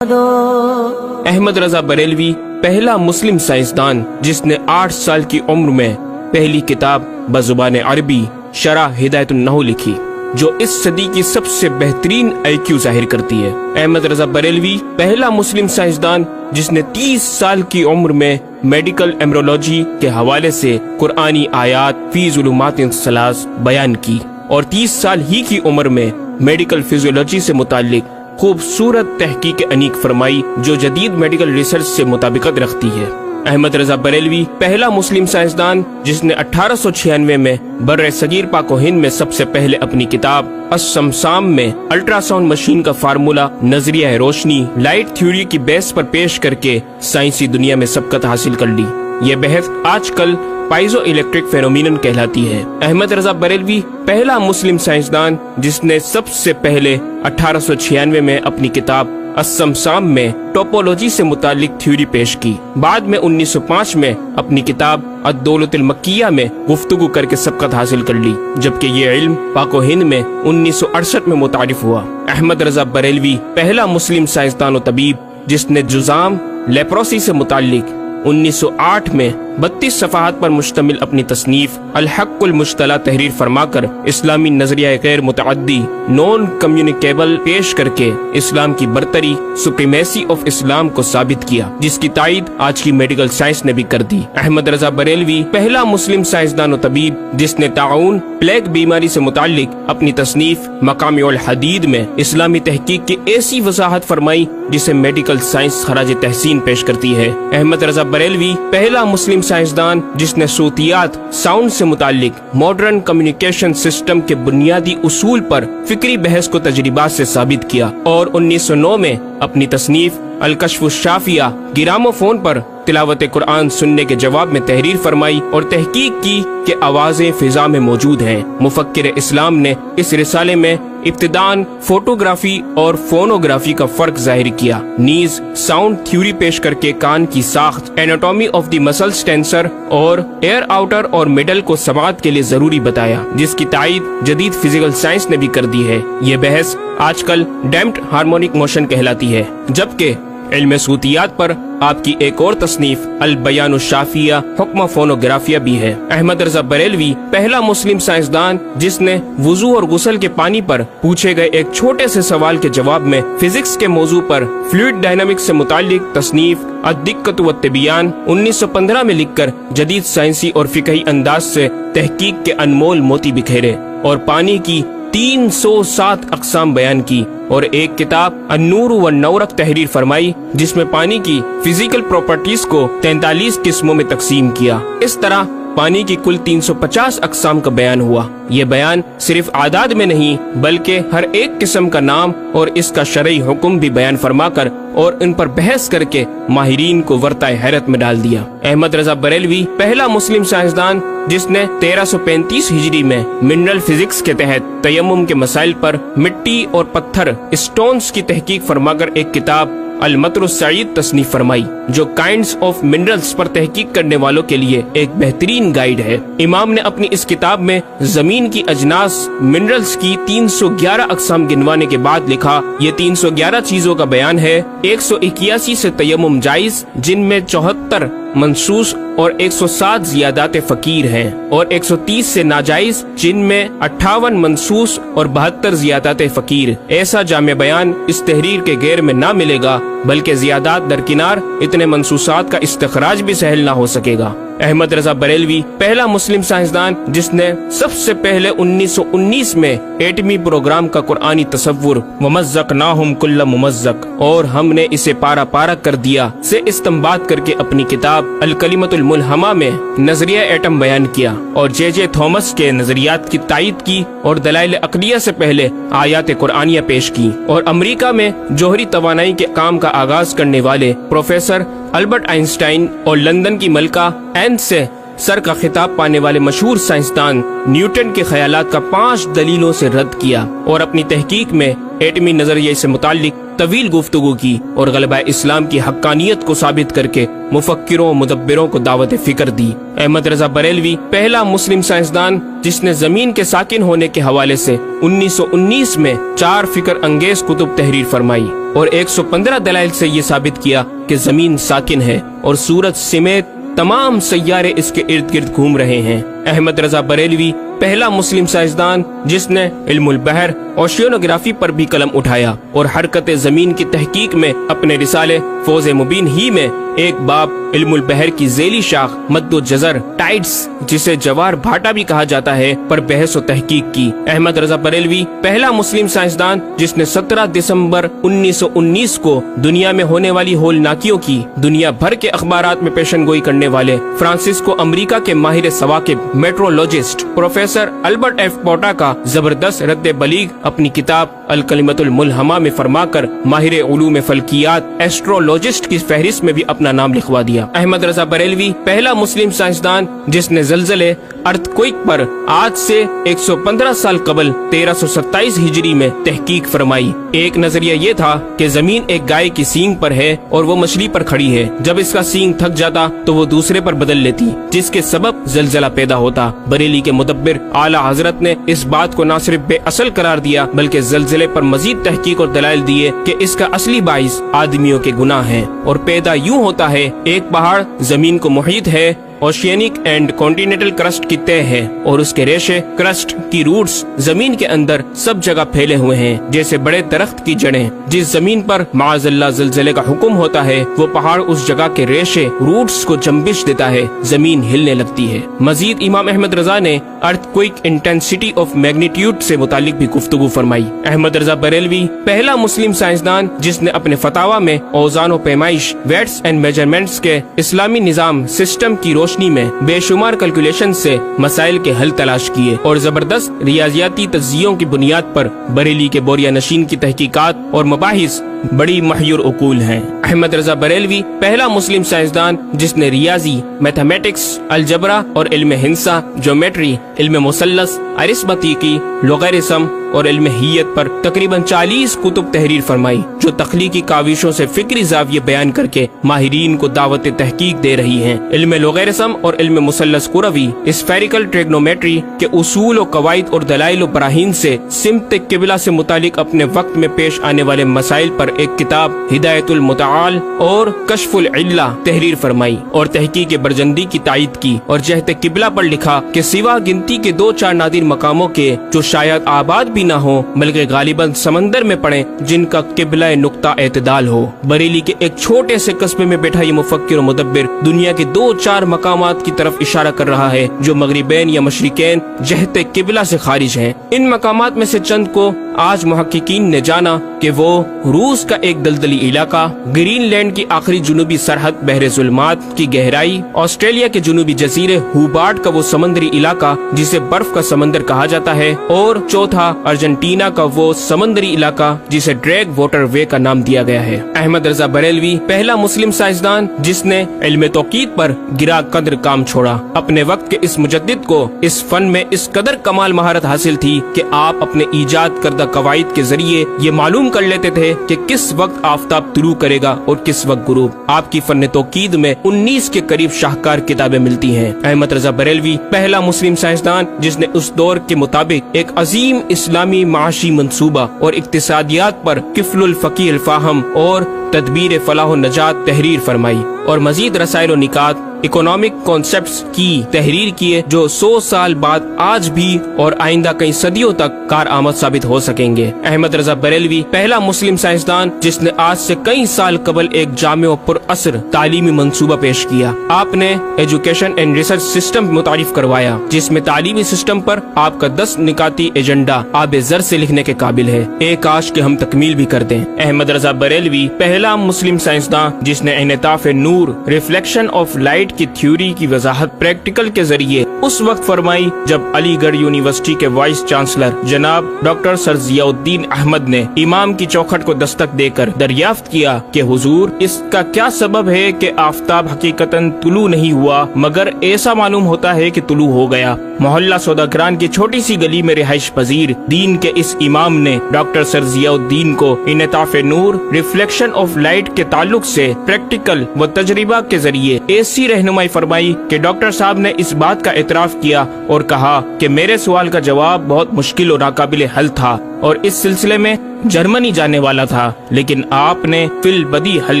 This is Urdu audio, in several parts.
احمد رضا بریلوی پہلا مسلم سائنسدان جس نے 8 سال کی عمر میں پہلی کتاب بزبان عربی شرح ہدایت النحو لکھی، جو اس صدی کی سب سے بہترین IQ ظاہر کرتی ہے۔ احمد رضا بریلوی پہلا مسلم سائنسدان جس نے 30 سال کی عمر میں میڈیکل ایمرولوجی کے حوالے سے قرآنی آیات فی ظلمات ثلاث بیان کی، اور 30 سال ہی کی عمر میں میڈیکل فزیولوجی سے متعلق خوبصورت تحقیق انیق فرمائی، جو جدید میڈیکل ریسرچ سے مطابقت رکھتی ہے۔ احمد رضا بریلوی پہلا مسلم سائنسدان جس نے 1896 میں بر صغیر پاک و ہند میں سب سے پہلے اپنی کتاب السمسام میں الٹرا ساؤنڈ مشین کا فارمولہ نظریہ روشنی لائٹ تھیوری کی بیس پر پیش کر کے سائنسی دنیا میں سبقت حاصل کر لی۔ یہ بحث آج کل پائزو الیکٹرک فینومینن کہلاتی ہے۔ احمد رضا بریلوی پہلا مسلم سائنسدان جس نے سب سے پہلے 1896 میں اپنی کتاب السمسام میں ٹوپولوجی سے متعلق تھیوری پیش کی۔ بعد میں 1905 میں اپنی کتاب الدولۃ المکیہ میں گفتگو کر کے سبقت حاصل کر لی، جبکہ یہ علم پاک و ہند میں 1968 میں متعارف ہوا۔ احمد رضا بریلوی پہلا مسلم سائنسدان و طبیب جس نے جذام لیپروسی سے متعلق 1908 میں 32 صفحات پر مشتمل اپنی تصنیف الحق المجتلی تحریر فرما کر اسلامی نظریہ غیر متعدی نون کمیونیکیبل پیش کر کے اسلام کی برتری سپریمیسی آف اسلام کو ثابت کیا، جس کی تائید آج کی میڈیکل سائنس نے بھی کر دی۔ احمد رضا بریلوی پہلا مسلم سائنسدان و طبیب جس نے طاعون پلیگ بیماری سے متعلق اپنی تصنیف مقامع الحدید میں اسلامی تحقیق کی ایسی وضاحت فرمائی جسے میڈیکل سائنس خراج تحسین پیش کرتی ہے۔ احمد رضا بریلوی پہلا مسلم سائنسدان جس نے صوتیات ساؤنڈ سے متعلق ماڈرن کمیونیکیشن سسٹم کے بنیادی اصول پر فکری بحث کو تجربات سے ثابت کیا، اور 1909 میں اپنی تصنیف الکشف الشافیہ گرامو فون پر تلاوت قرآن سننے کے جواب میں تحریر فرمائی اور تحقیق کی کہ آوازیں فضا میں موجود ہیں۔ مفکر اسلام نے اس رسالے میں ابتداً فوٹوگرافی اور فونوگرافی کا فرق ظاہر کیا، نیز ساؤنڈ تھیوری پیش کر کے کان کی ساخت anatomy of the muscles tensor اور ایئر آؤٹر اور مڈل کو سماعت کے لیے ضروری بتایا، جس کی تائید جدید فزیکل سائنس نے بھی کر دی ہے۔ یہ بحث آج کل ڈیمپڈ ہارمونک موشن کہلاتی ہے، جبکہ علم صوتیات پر آپ کی ایک اور تصنیف البیان الشافیہ حکم فونوگرافیہ بھی ہے۔ احمد رضا بریلوی پہلا مسلم سائنسدان جس نے وضو اور غسل کے پانی پر پوچھے گئے ایک چھوٹے سے سوال کے جواب میں فزکس کے موضوع پر فلوئڈ ڈائنامکس سے متعلق تصنیف الدقۃ والتبیان 1915 میں لکھ کر جدید سائنسی اور فقہی انداز سے تحقیق کے انمول موتی بکھیرے اور پانی کی 307 اقسام بیان کی، اور ایک کتاب النور والنورق تحریر فرمائی جس میں پانی کی فزیکل پراپرٹیز کو 43 قسموں میں تقسیم کیا۔ اس طرح پانی کی کل 350 اقسام کا بیان ہوا۔ یہ بیان صرف اعداد میں نہیں بلکہ ہر ایک قسم کا نام اور اس کا شرعی حکم بھی بیان فرما کر اور ان پر بحث کر کے ماہرین کو ورطہ حیرت میں ڈال دیا۔ احمد رضا بریلوی پہلا مسلم سائنسدان جس نے 1335 ہجری میں منرل فزکس کے تحت تیمم کے مسائل پر مٹی اور پتھر اسٹونز کی تحقیق فرما کر ایک کتاب المطر السعید تصنیف فرمائی، جو کائنڈز آف منرلز پر تحقیق کرنے والوں کے لیے ایک بہترین گائیڈ ہے۔ امام نے اپنی اس کتاب میں زمین کی اجناس منرلز کی 311 اقسام گنوانے کے بعد لکھا، یہ 311 چیزوں کا بیان ہے۔ 181 سے تیمم جائز، جن میں 74 منصوص اور 107 زیادات فقیر ہیں، اور 130 سے ناجائز، جن میں 58 منصوص اور 72 زیادات فقیر۔ ایسا جامع بیان اس تحریر کے غیر میں نہ ملے گا، بلکہ زیادات درکنار اتنے منصوصات کا استخراج بھی سہل نہ ہو سکے گا۔ احمد رضا بریلوی پہلا مسلم سائنسدان جس نے سب سے پہلے 1919 میں ایٹمی پروگرام کا قرآنی تصور ومزقناہم کل ممزق اور ہم نے اسے پارا پارا کر دیا سے استنباط کر کے اپنی کتاب الکلمۃ الملہمہ میں نظریہ ایٹم بیان کیا، اور جے تھامس کے نظریات کی تائید کی اور دلائل عقلیہ سے پہلے آیات قرآنیہ پیش کی، اور امریکہ میں جوہری توانائی کے کام کا آغاز کرنے والے پروفیسر البرٹ آئنسٹائن اور لندن کی ملکہ این سے سر کا خطاب پانے والے مشہور سائنسدان نیوٹن کے خیالات کا 5 دلیلوں سے رد کیا، اور اپنی تحقیق میں ایٹمی نظریے سے متعلق طویل گفتگو کی اور غلبہ اسلام کی حقانیت کو ثابت کر کے مفکروں مدبروں کو دعوت فکر دی۔ احمد رضا بریلوی پہلا مسلم سائنسدان جس نے زمین کے ساکن ہونے کے حوالے سے 1919 میں 4 فکر انگیز کتب تحریر فرمائی اور 115 دلائل سے یہ ثابت کیا کہ زمین ساکن ہے اور سورج سمیت تمام سیارے اس کے ارد گرد گھوم رہے ہیں۔ احمد رضا بریلوی پہلا مسلم سائنسدان جس نے علم البحر اوشینوگرافی پر بھی قلم اٹھایا اور حرکت زمین کی تحقیق میں اپنے رسالے فوز مبین ہی میں ایک باب علم البحر کی ذیلی شاخ مد و جزر ٹائڈس، جسے جوار بھاٹا بھی کہا جاتا ہے، پر بحث و تحقیق کی۔ احمد رضا بریلوی پہلا مسلم سائنسدان جس نے 17 دسمبر 1919 کو دنیا میں ہونے والی ہولناکیوں کی دنیا بھر کے اخبارات میں پیشن گوئی کرنے والے فرانسسکو امریکہ کے ماہر ثواقب میٹرولوجسٹ پروفیسر البرٹ ایف پوٹا کا زبردست رد بلیغ اپنی کتاب الکلمۃ الملہمہ میں فرما کر ماہر علوم فلکیات ایسٹرولوجسٹ کی فہرست میں بھی اپنا نام لکھوا دیا۔ احمد رضا بریلوی پہلا مسلم سائنسدان جس نے زلزلے ارتھ کوئک پر آج سے 115 سال قبل 1327 ہجری میں تحقیق فرمائی۔ ایک نظریہ یہ تھا کہ زمین ایک گائے کی سینگ پر ہے اور وہ مچھلی پر کھڑی ہے، جب اس کا سینگ تھک جاتا تو وہ دوسرے پر بدل لیتی، جس کے سبب زلزلہ پیدا ہوتا۔ بریلی کے مدبر اعلی حضرت نے اس بات کو نہ صرف بے اصل قرار دیا بلکہ زلزلے پر مزید تحقیق اور دلائل دیے کہ اس کا اصلی باعث آدمیوں کے گناہ ہیں، اور پیدا یوں ہوتا ہے ایک پہاڑ زمین کو محیط ہے، اوشینک اینڈ کانٹیننٹل کرسٹ کی تہ ہے، اور اس کے ریشے کرسٹ کی روٹس زمین کے اندر سب جگہ پھیلے ہوئے ہیں جیسے بڑے درخت کی جڑیں۔ جس زمین پر معاذ اللہ زلزلے کا حکم ہوتا ہے وہ پہاڑ اس جگہ کے ریشے روٹس کو جنبش دیتا ہے، زمین ہلنے لگتی ہے۔ مزید امام احمد رضا نے ارتھ کوئک انٹینسٹی آف میگنیٹیوڈ سے متعلق بھی گفتگو فرمائی۔ احمد رضا بریلوی پہلا مسلم سائنسدان جس نے اپنے فتاوی میں اوزان و پیمائش ویٹس اینڈ میجرمنٹس کے اسلامی نظام سسٹم کی روشنی میں بے شمار کیلکولیشن سے مسائل کے حل تلاش کیے اور زبردست ریاضیاتی تجزیوں کی بنیاد پر بریلی کے بوریا نشین کی تحقیقات اور مباحث بڑی محیر عقول ہیں۔ احمد رضا بریلوی پہلا مسلم سائنسدان جس نے ریاضی، میتھمیٹکس، الجبرا اور علم ہندسہ، جیومیٹری، علم مثلث، ارثمیٹکی، لوگرثم اور علم حیت پر تقریباً 40 کتب تحریر فرمائی، جو تخلیقی کاوشوں سے فکری زاویے بیان کر کے ماہرین کو دعوت تحقیق دے رہی ہیں۔ علم لوگرثم اور علم مثلث کروی، اسفیریکل ٹریگنومیٹری کے اصول و قواعد اور دلائل و براہین سے سمت قبلہ سے متعلق اپنے وقت میں پیش آنے والے مسائل پر ایک کتاب ہدایت المتعال اور کشف العلہ تحریر فرمائی اور تحقیق برجندی کی تائید کی، اور جہت قبلہ پر لکھا کہ سوا گنتی کے 2-4 نادر مقاموں کے جو شاید آباد بھی نہ ہو بلکہ غالباً سمندر میں پڑے جن کا قبلہ نقطہ اعتدال ہو۔ بریلی کے ایک چھوٹے سے قصبے میں بیٹھا یہ مفکر و مدبر دنیا کے 2-4 مقامات کی طرف اشارہ کر رہا ہے جو مغربین یا مشرقین جہت قبلہ سے خارج ہیں۔ ان مقامات میں سے چند کو آج محققین نے جانا کہ وہ روس کا ایک دلدلی علاقہ، گرین لینڈ کی آخری جنوبی سرحد بحر ظلمات کی گہرائی، آسٹریلیا کے جنوبی جزیرے ہوبارٹ کا وہ سمندری علاقہ جسے برف کا سمندر کہا جاتا ہے، اور چوتھا ارجنٹینا کا وہ سمندری علاقہ جسے ڈریگ واٹر وے کا نام دیا گیا ہے۔ احمد رضا بریلوی پہلا مسلم سائنسدان جس نے علم توقید پر گرا قدر کام چھوڑا۔ اپنے وقت کے اس مجدد کو اس فن میں اس قدر کمال مہارت حاصل تھی کہ آپ اپنے ایجاد کردہ قواعد کے ذریعے یہ معلوم کر لیتے تھے کہ کس وقت آفتاب طلوع کرے گا اور کس وقت غروب۔ آپ کی فن توقید میں 19 کے قریب شاہکار کتابیں ملتی ہیں۔ احمد رضا بریلوی پہلا مسلم سائنسدان جس نے اس دور کے مطابق ایک عظیم اسلامی معاشی منصوبہ اور اقتصادیات پر کفل الفقی الفاہم اور تدبیر فلاح و نجات تحریر فرمائی، اور مزید رسائل و نکات اکنامک کانسیپٹس کی تحریر کیے جو 100 سال بعد آج بھی اور آئندہ کئی صدیوں تک کارآمد ثابت ہو سکیں گے۔ احمد رضا بریلوی پہلا مسلم سائنسدان جس نے آج سے کئی سال قبل ایک جامع و پر اثر تعلیمی منصوبہ پیش کیا۔ آپ نے ایجوکیشن اینڈ ریسرچ سسٹم متعارف کروایا جس میں تعلیمی سسٹم پر آپ کا 10 نکاتی ایجنڈا آب زر سے لکھنے کے قابل ہے، ایک کاش کہ ہم تکمیل بھی کر دیں۔ احمد رضا بریلوی پہلا مسلم سائنسدان جس نے انعطاف نور، ریفلیکشن آف لائٹ کی تھیوری کی وضاحت پریکٹیکل کے ذریعے اس وقت فرمائی جب علی گڑھ یونیورسٹی کے وائس چانسلر جناب ڈاکٹر سر ضیاء الدین احمد نے امام کی چوکھٹ کو دستک دے کر دریافت کیا کہ حضور اس کا کیا سبب ہے کہ آفتاب حقیقتاً طلوع نہیں ہوا مگر ایسا معلوم ہوتا ہے کہ طلوع ہو گیا۔ محلہ سوداگران کی چھوٹی سی گلی میں رہائش پذیر دین کے اس امام نے ڈاکٹر سر ضیاء الدین کو انعطاف نور، ریفلیکشن آف لائٹ کے تعلق سے پریکٹیکل و تجربہ کے ذریعے ایسی رہنمائی فرمائی کہ ڈاکٹر صاحب نے اس بات کا اعتراف کیا اور کہا کہ میرے سوال کا جواب بہت مشکل اور ناقابل حل تھا اور اس سلسلے میں جرمنی جانے والا تھا، لیکن آپ نے فی البدی حل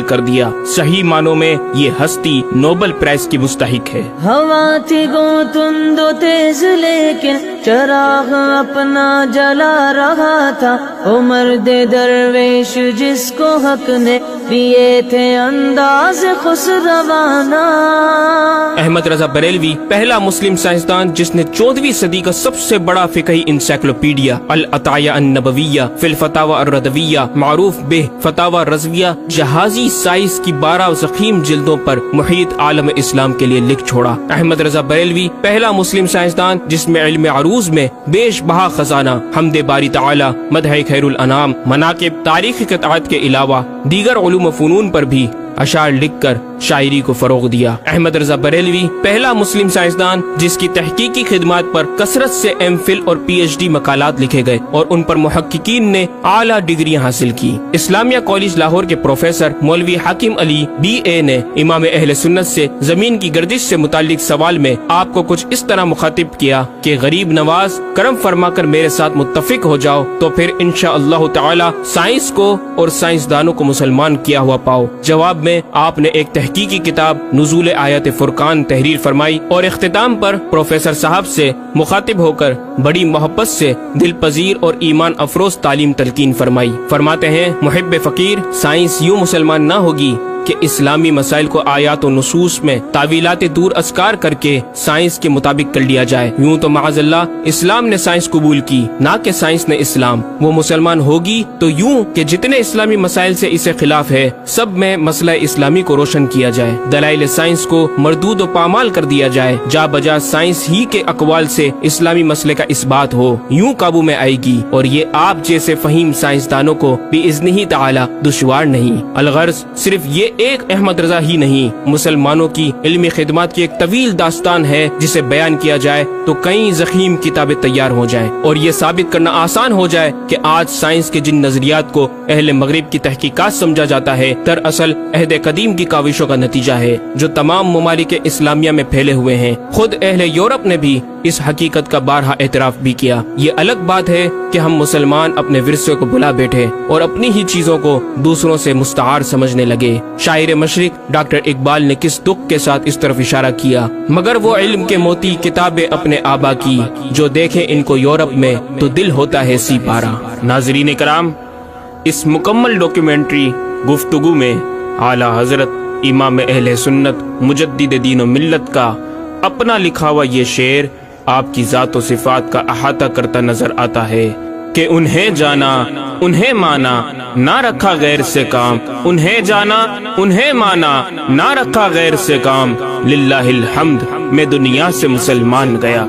کر دیا۔ صحیح معنوں میں یہ ہستی نوبل پرائز کی مستحق ہے۔ ہوا تھی گو تند و تیز لیکن چراغ اپنا جلا رہا تھا، عمر دے درویش جس کو حق نے دیے تھے انداز خسروانہ۔ احمد رضا بریلوی پہلا مسلم سائنسدان جس نے 14ویں صدی کا سب سے بڑا فقہی انسائکلوپیڈیا العطایہ النبویہ فی الفتاوی الردویہ معروف بہ فتاوی رضویہ جہازی سائنس کی 12 ضخیم جلدوں پر محیط عالم اسلام کے لیے لکھ چھوڑا۔ احمد رضا بریلوی پہلا مسلم سائنسدان جس میں علم عروض میں بیش بہا خزانہ، حمد باری تعالی، مدح خیر الانام، مناقب، تاریخی قطعات کے علاوہ دیگر علوم و فنون پر بھی اشعار لکھ کر شاعری کو فروغ دیا۔ احمد رضا بریلوی پہلا مسلم سائنسدان جس کی تحقیقی خدمات پر کثرت سے ایم فل اور پی ایچ ڈی مقالات لکھے گئے اور ان پر محققین نے اعلیٰ ڈگریاں حاصل کی۔ اسلامیہ کالج لاہور کے پروفیسر مولوی حاکم علی بی اے نے امام اہل سنت سے زمین کی گردش سے متعلق سوال میں آپ کو کچھ اس طرح مخاطب کیا کہ غریب نواز کرم فرما کر میرے ساتھ متفق ہو جاؤ تو پھر انشاءاللہ تعالی سائنس کو اور سائنسدانوں کو مسلمان کیا ہوا پاؤ۔ جواب میں آپ نے ایک تحقیقی کتاب نزول آیات فرقان تحریر فرمائی اور اختتام پر پروفیسر صاحب سے مخاطب ہو کر بڑی محبت سے دل پذیر اور ایمان افروز تعلیم تلقین فرمائی۔ فرماتے ہیں محب فقیر سائنس یوں مسلمان نہ ہوگی کہ اسلامی مسائل کو آیات و نصوص میں تعویلات دور ازکار کر کے سائنس کے مطابق کر لیا جائے۔ یوں تو معاذ اللہ اسلام نے سائنس قبول کی نہ کہ سائنس نے اسلام۔ وہ مسلمان ہوگی تو یوں کہ جتنے اسلامی مسائل سے اسے خلاف ہے سب میں مسئلہ اسلامی کو روشن کیا جائے، دلائل سائنس کو مردود و پامال کر دیا جائے، جا بجا سائنس ہی کے اقوال سے اسلامی مسئلے کا اثبات ہو، یوں قابو میں آئے گی اور یہ آپ جیسے فہیم سائنسدانوں کو بإذنہ تعالی دشوار نہیں۔ الغرض صرف یہ ایک احمد رضا ہی نہیں، مسلمانوں کی علمی خدمات کی ایک طویل داستان ہے جسے بیان کیا جائے تو کئی ضخیم کتابیں تیار ہو جائیں اور یہ ثابت کرنا آسان ہو جائے کہ آج سائنس کے جن نظریات کو اہل مغرب کی تحقیقات سمجھا جاتا ہے دراصل عہد قدیم کی کاوشوں کا نتیجہ ہے جو تمام ممالک اسلامیہ میں پھیلے ہوئے ہیں۔ خود اہل یورپ نے بھی اس حقیقت کا بارہا اعتراف بھی کیا۔ یہ الگ بات ہے کہ ہم مسلمان اپنے ورثے کو بھلا بیٹھے اور اپنی ہی چیزوں کو دوسروں سے مستعار سمجھنے لگے۔ شاعر مشرق ڈاکٹر اقبال نے کس دکھ کے ساتھ اس طرف اشارہ کیا، مگر وہ علم کے موتی کتابیں اپنے آبا کی، جو دیکھیں ان کو یورپ میں تو دل ہوتا ہے سی پارا۔ ناظرین کرام، اس مکمل ڈاکیومنٹری گفتگو میں اعلیٰ حضرت امام اہل سنت مجدد دین و ملت کا اپنا لکھا ہوا یہ شعر آپ کی ذات و صفات کا احاطہ کرتا نظر آتا ہے کہ انہیں جانا انہیں مانا نہ رکھا غیر سے کام، انہیں جانا انہیں مانا نہ رکھا غیر سے کام، للہ الحمد میں دنیا سے مسلمان گیا۔